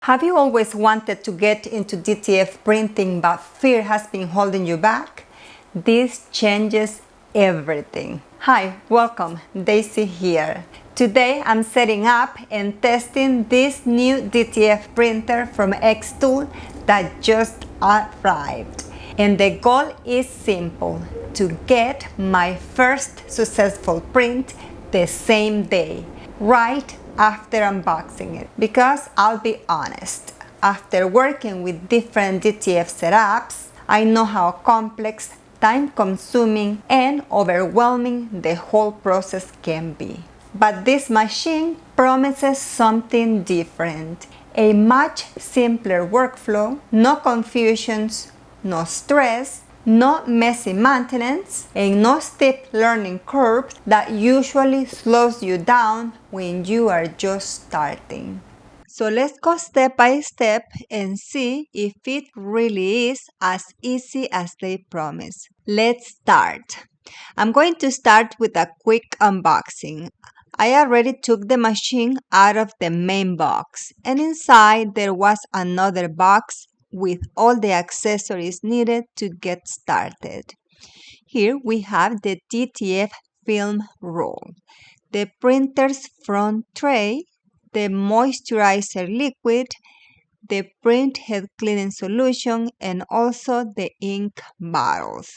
Have you always wanted to get into DTF printing but fear has been holding you back? This changes everything. Hi, welcome, Daisy here. Today I'm setting up and testing this new DTF printer from Xtool that just arrived. And the goal is simple, to get my first successful print the same day, right after unboxing it. Because I'll be honest, after working with different DTF setups, I know how complex, time-consuming, and overwhelming the whole process can be. But this machine promises something different. A much simpler workflow, no confusions, no stress, no messy maintenance, and no steep learning curve that usually slows you down when you are just starting. So let's go step by step and see if it really is as easy as they promise. Let's start. I'm going to start with a quick unboxing. I already took the machine out of the main box, and inside there was another box with all the accessories needed to get started. Here we have the DTF film roll, the printer's front tray, the moisturizer liquid, the print head cleaning solution, and also the ink bottles.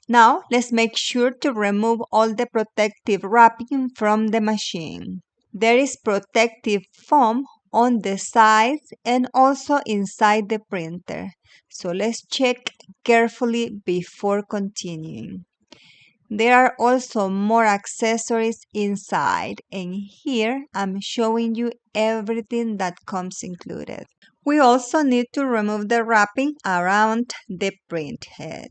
Now, let's make sure to remove all the protective wrapping from the machine. There is protective foam on the sides and also inside the printer. So let's check carefully before continuing. There are also more accessories inside, and here I'm showing you everything that comes included. We also need to remove the wrapping around the print head.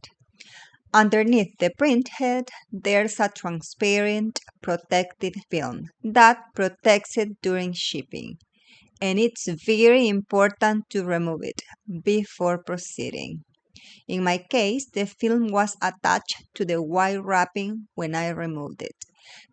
Underneath the print head, there's a transparent protective film that protects it during shipping, and it's very important to remove it before proceeding. In my case, the film was attached to the white wrapping when I removed it.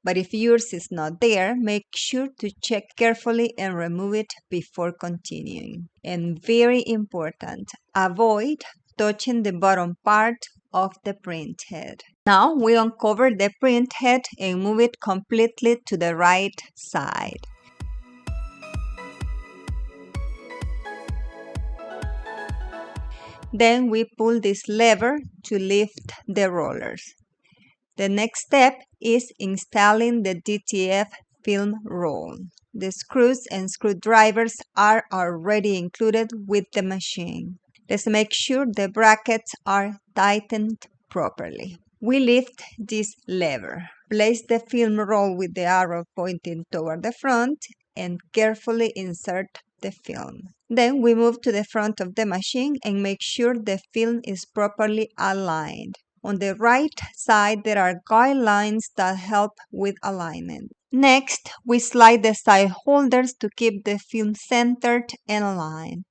But if yours is not there, make sure to check carefully and remove it before continuing. And very important, avoid touching the bottom part of the print head. Now we uncover the print head and move it completely to the right side. Then we pull this lever to lift the rollers. The next step is installing the DTF film roll. The screws and screwdrivers are already included with the machine. Let's make sure the brackets are tightened properly. We lift this lever. Place the film roll with the arrow pointing toward the front and carefully insert the film. Then we move to the front of the machine and make sure the film is properly aligned. On the right side, there are guidelines that help with alignment. Next, we slide the side holders to keep the film centered and aligned.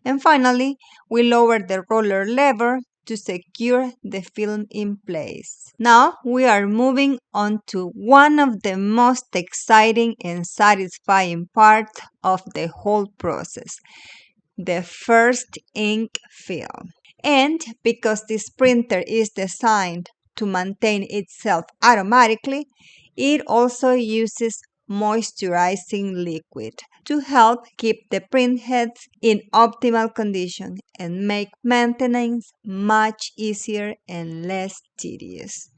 And finally, we lower the roller lever to secure the film in place. Now we are moving on to one of the most exciting and satisfying parts of the whole process, the first ink fill. And because this printer is designed to maintain itself automatically, it also uses moisturizing liquid to help keep the print heads in optimal condition and make maintenance much easier and less tedious.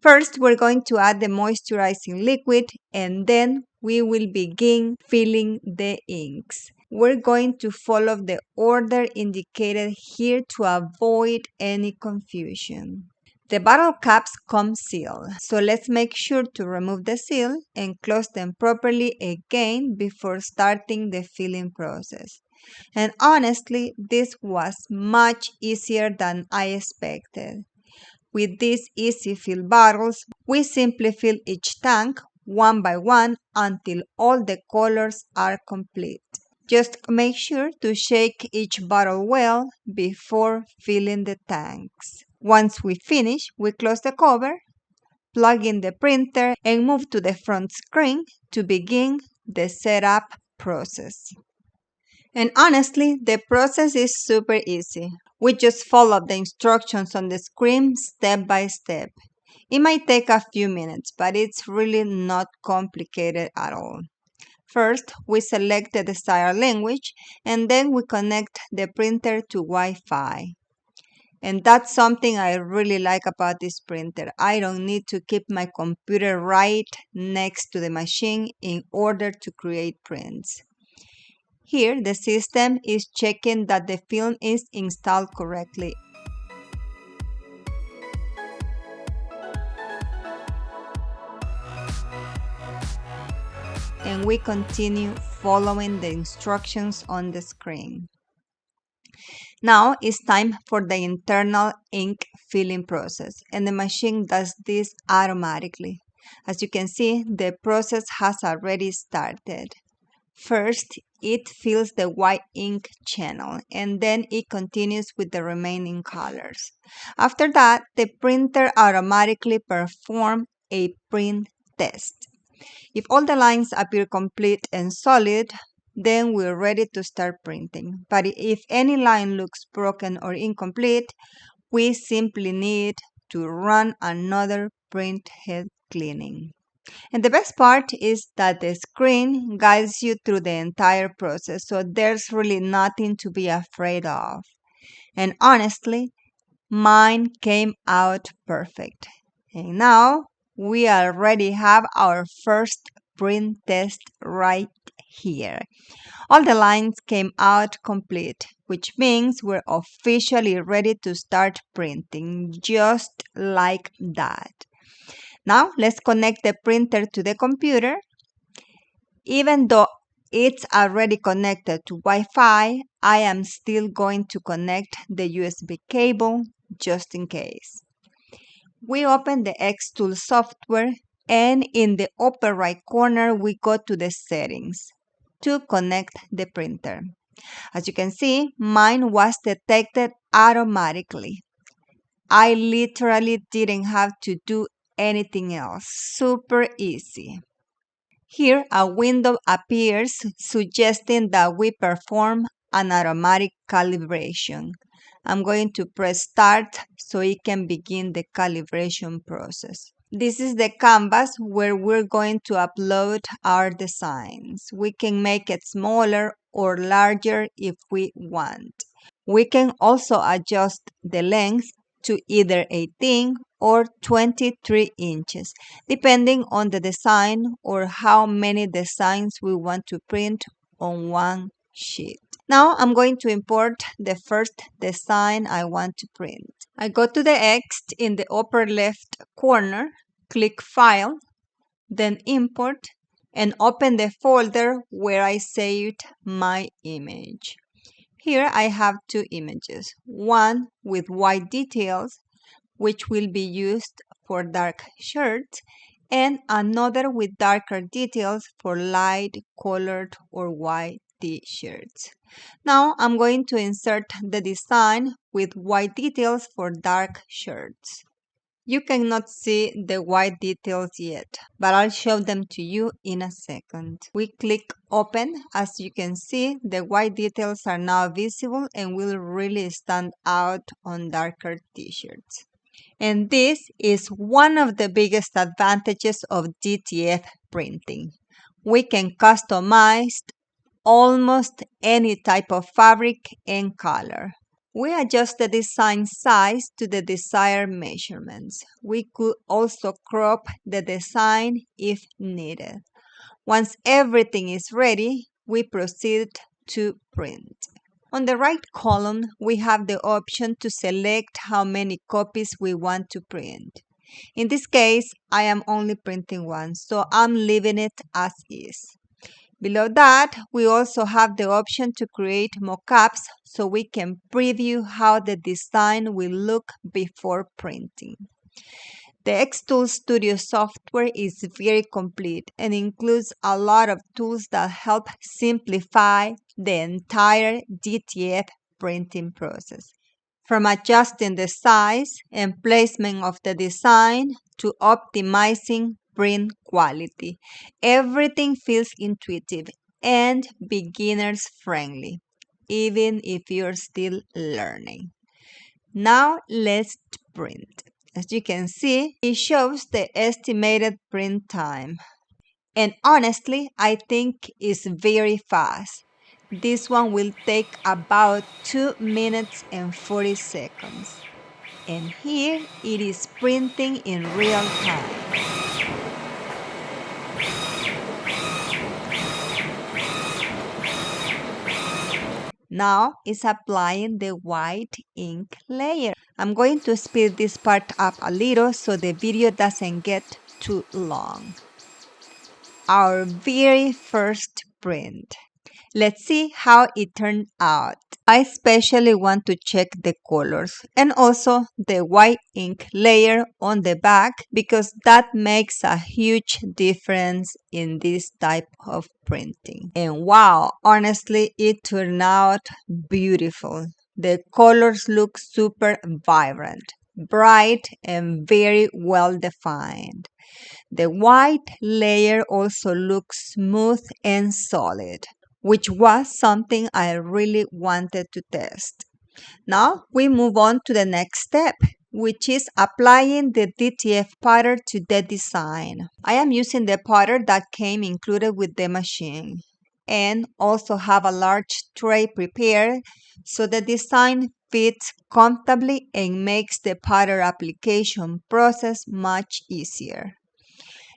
First, we're going to add the moisturizing liquid and then we will begin filling the inks. We're going to follow the order indicated here to avoid any confusion. The bottle caps come sealed, so let's make sure to remove the seal and close them properly again before starting the filling process. And honestly, this was much easier than I expected. With these easy fill bottles, we simply fill each tank one by one until all the colors are complete. Just make sure to shake each bottle well before filling the tanks. Once we finish, we close the cover, plug in the printer, and move to the front screen to begin the setup process. And honestly, the process is super easy. We just follow the instructions on the screen step by step. It might take a few minutes, but it's really not complicated at all. First, we select the desired language, and then we connect the printer to Wi-Fi. And that's something I really like about this printer. I don't need to keep my computer right next to the machine in order to create prints. Here, the system is checking that the film is installed correctly. And we continue following the instructions on the screen. Now it's time for the internal ink filling process, and the machine does this automatically. As you can see, the process has already started. First, it fills the white ink channel, and then it continues with the remaining colors. After that, the printer automatically performs a print test. If all the lines appear complete and solid, then we're ready to start printing. But if any line looks broken or incomplete, we simply need to run another print head cleaning. And the best part is that the screen guides you through the entire process, so there's really nothing to be afraid of. And honestly, mine came out perfect. And now we already have our first print test right here. All the lines came out complete, which means we're officially ready to start printing, just like that. Now let's connect the printer to the computer. Even though it's already connected to Wi-Fi, I am still going to connect the USB cable just in case. We open the Xtool software, and in the upper right corner we go to the settings to connect the printer. As you can see, mine was detected automatically. I literally didn't have to do anything else. Super easy. Here, a window appears suggesting that we perform an automatic calibration. I'm going to press start so it can begin the calibration process. This is the canvas where we're going to upload our designs. We can make it smaller or larger if we want. We can also adjust the length to either 18 or 23 inches, depending on the design or how many designs we want to print on one sheet. Now I'm going to import the first design I want to print. I go to the X in the upper left corner, click File, then Import, and open the folder where I saved my image. Here I have two images, one with white details, which will be used for dark shirts, and another with darker details for light colored or white t-shirts. Now I'm going to insert the design with white details for dark shirts. You cannot see the white details yet, but I'll show them to you in a second. We click open. As you can see, the white details are now visible and will really stand out on darker t-shirts. And this is one of the biggest advantages of DTF printing. We can customize almost any type of fabric and color. We adjust the design size to the desired measurements. We could also crop the design if needed. Once everything is ready, we proceed to print. On the right column, we have the option to select how many copies we want to print. In this case, I am only printing one, so I'm leaving it as is. Below that, we also have the option to create mockups so we can preview how the design will look before printing. The Xtool Studio software is very complete and includes a lot of tools that help simplify the entire DTF printing process. From adjusting the size and placement of the design to optimizing print quality, everything feels intuitive and beginners friendly. even if you're still learning. Now let's print. As you can see, it shows the estimated print time. And honestly, I think it's very fast. This one will take about 2 minutes and 40 seconds. And here it is printing in real time. Now it's applying the white ink layer. I'm going to speed this part up a little so the video doesn't get too long. Our very first print. Let's see how it turned out. I especially want to check the colors and also the white ink layer on the back because that makes a huge difference in this type of printing. And wow, honestly, it turned out beautiful. The colors look super vibrant, bright, and very well defined. The white layer also looks smooth and solid, which was something I really wanted to test. Now we move on to the next step, which is applying the DTF powder to the design. I am using the powder that came included with the machine and also have a large tray prepared so the design fits comfortably and makes the powder application process much easier.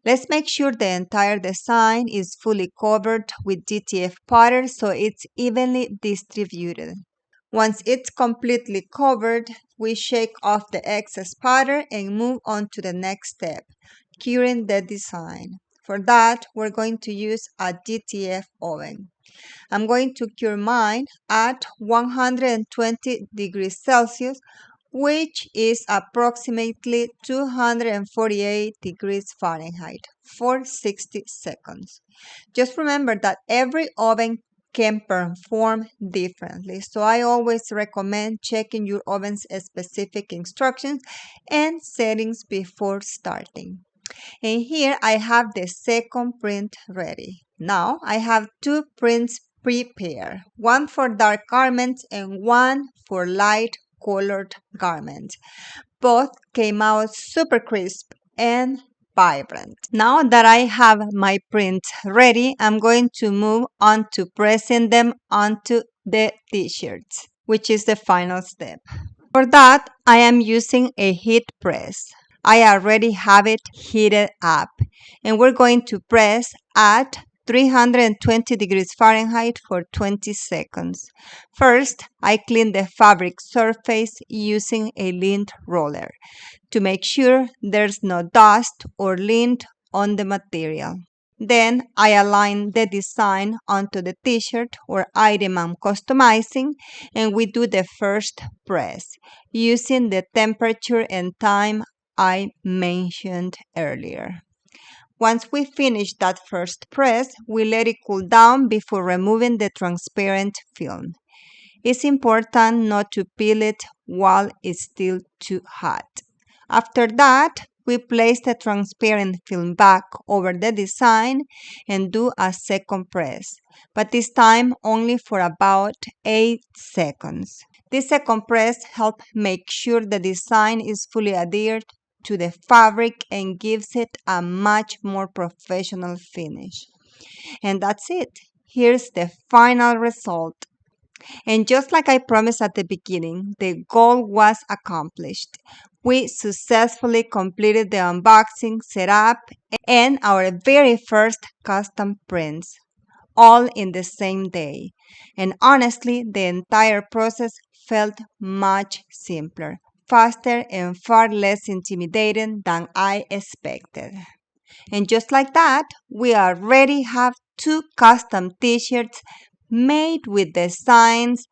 Let's make sure the entire design is fully covered with DTF powder so it's evenly distributed. Once it's completely covered, we shake off the excess powder and move on to the next step, curing the design. For that, we're going to use a DTF oven. I'm going to cure mine at 120 degrees Celsius, which is approximately 248 degrees Fahrenheit for 60 seconds. Just remember that every oven can perform differently, so I always recommend checking your oven's specific instructions and settings before starting. And here I have the second print ready. Now I have two prints prepared, one for dark garments and one for light colored garments. Both came out super crisp and vibrant. Now that I have my prints ready, I'm going to move on to pressing them onto the t-shirts, which is the final step. For that, I am using a heat press. I already have it heated up, and we're going to press at 320 degrees Fahrenheit for 20 seconds. First, I clean the fabric surface using a lint roller to make sure there's no dust or lint on the material. Then I align the design onto the t-shirt or item I'm customizing, and we do the first press using the temperature and time I mentioned earlier. Once we finish that first press, we let it cool down before removing the transparent film. It's important not to peel it while it's still too hot. After that, we place the transparent film back over the design and do a second press, but this time only for about 8 seconds. This second press helps make sure the design is fully adhered to the fabric and gives it a much more professional finish. And that's it. Here's the final result. And just like I promised at the beginning, the goal was accomplished. We successfully completed the unboxing, setup, and our very first custom prints, all in the same day. And honestly, the entire process felt much simpler, faster, and far less intimidating than I expected. And just like that, we already have two custom t-shirts made with designs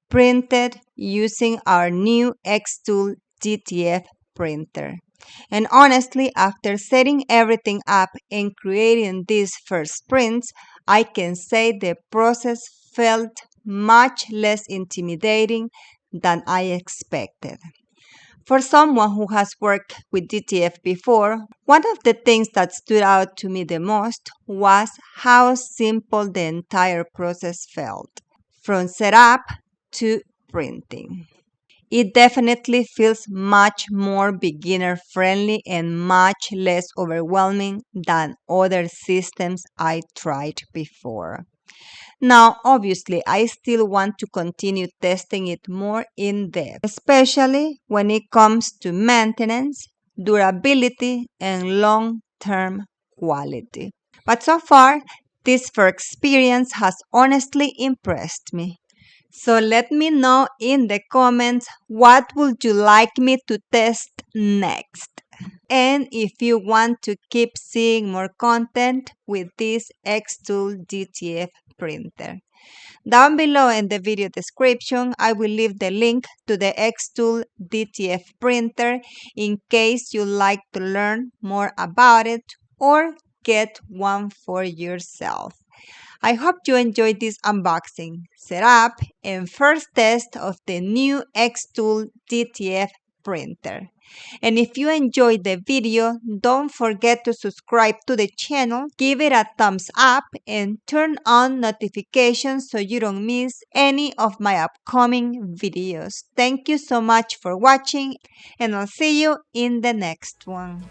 printed using our new Xtool DTF printer. And honestly, after setting everything up and creating these first prints, I can say the process felt much less intimidating than I expected. For someone who has worked with DTF before, one of the things that stood out to me the most was how simple the entire process felt. from setup to printing. It definitely feels much more beginner friendly and much less overwhelming than other systems I tried before. Now, obviously, I still want to continue testing it more in depth, especially when it comes to maintenance, durability, and long-term quality. But so far, this first experience has honestly impressed me. So let me know in the comments what would you like me to test next. And if you want to keep seeing more content with this Xtool DTF printer. Down below in the video description, I will leave the link to the Xtool DTF printer in case you'd like to learn more about it or get one for yourself. I hope you enjoyed this unboxing, setup, and first test of the new Xtool DTF printer. And if you enjoyed the video, don't forget to subscribe to the channel, give it a thumbs up, and turn on notifications so you don't miss any of my upcoming videos. Thank you so much for watching, and I'll see you in the next one.